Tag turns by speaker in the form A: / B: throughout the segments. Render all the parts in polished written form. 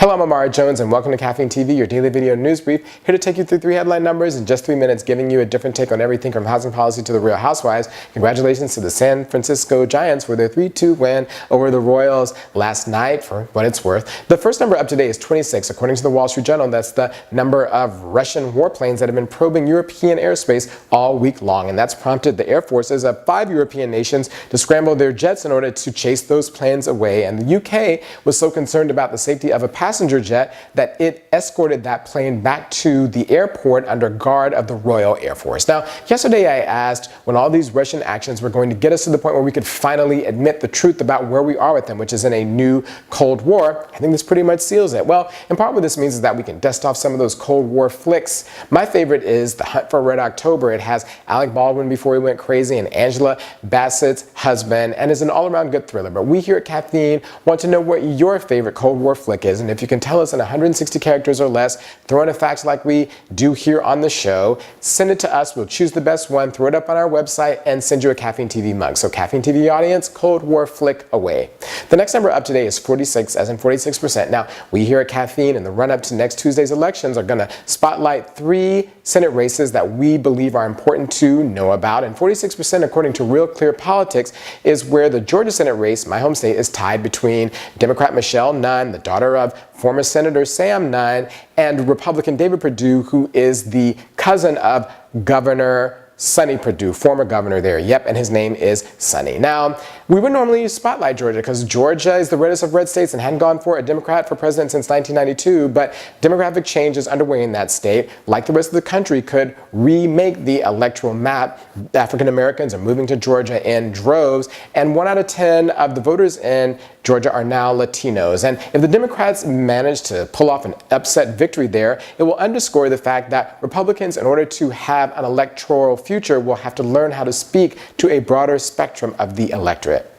A: Hello, I'm Amara Jones and welcome to Caffeine TV, your daily video news brief. Here to take you through 3 headline numbers in just 3 minutes, giving you a different take on everything from housing policy to the Real Housewives. Congratulations to the San Francisco Giants for their 3-2 win over the Royals last night, for what it's worth. The first number up today is 26, according to the Wall Street Journal. That's the number of Russian warplanes that have been probing European airspace all week long, and that's prompted the air forces of 5 European nations to scramble their jets in order to chase those planes away. And the UK was so concerned about the safety of a passenger jet that it escorted that plane back to the airport under guard of the Royal Air Force. Now, yesterday I asked when all these Russian actions were going to get us to the point where we could finally admit the truth about where we are with them, which is in a new Cold War. I think this pretty much seals it. Well, in part what this means is that we can dust off some of those Cold War flicks. My favorite is The Hunt for Red October. It has Alec Baldwin before he went crazy and Angela Bassett's husband, and is an all-around good thriller. But we here at Caffeine want to know what your favorite Cold War flick is, and if you can tell us in 160 characters or less, throw in a fact like we do here on the show, send it to us. We'll choose the best one, throw it up on our website, and send you a Caffeine TV mug. So Caffeine TV audience, Cold War flick away. The next number up today is 46, as in 46%. Now, we here at Caffeine in the run-up to next Tuesday's elections are going to spotlight 3 Senate races that we believe are important to know about. And 46%, according to Real Clear Politics, is where the Georgia Senate race, my home state, is tied between Democrat Michelle Nunn, the daughter of former Senator Sam Nunn, and Republican David Perdue, who is the cousin of Governor Sonny Perdue, former governor there. Yep, and his name is Sonny. Now, we would normally spotlight Georgia because Georgia is the reddest of red states and hadn't gone for a Democrat for president since 1992, but demographic change is underway in that state. Like the rest of the country, could remake the electoral map. African Americans are moving to Georgia in droves, and 1 out of 10 of the voters in Georgia are now Latinos. And if the Democrats manage to pull off an upset victory there, it will underscore the fact that Republicans, in order to have an electoral future, will have to learn how to speak to a broader spectrum of the electorate.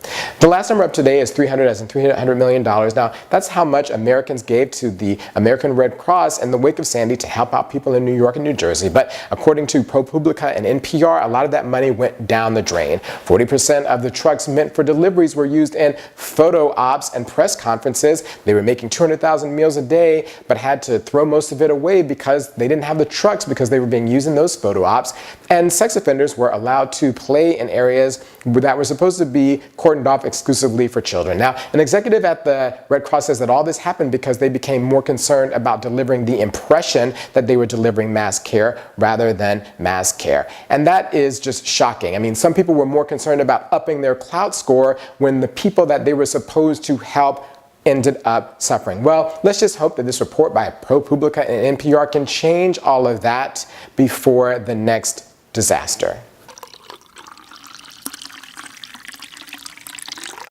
A: The last number up today is $300 million. Now, that's how much Americans gave to the American Red Cross in the wake of Sandy to help out people in New York and New Jersey. But according to ProPublica and NPR, a lot of that money went down the drain. 40% of the trucks meant for deliveries were used in photo ops and press conferences. They were making 200,000 meals a day, but had to throw most of it away because they didn't have the trucks because they were being used in those photo ops. And sex offenders were allowed to play in areas that were supposed to be cordoned off exclusively for children. Now, an executive at the Red Cross says that all this happened because they became more concerned about delivering the impression that they were delivering mass care rather than mass care. And that is just shocking. I mean, some people were more concerned about upping their clout score when the people that they were supposed to help ended up suffering. Well, let's just hope that this report by ProPublica and NPR can change all of that before the next disaster.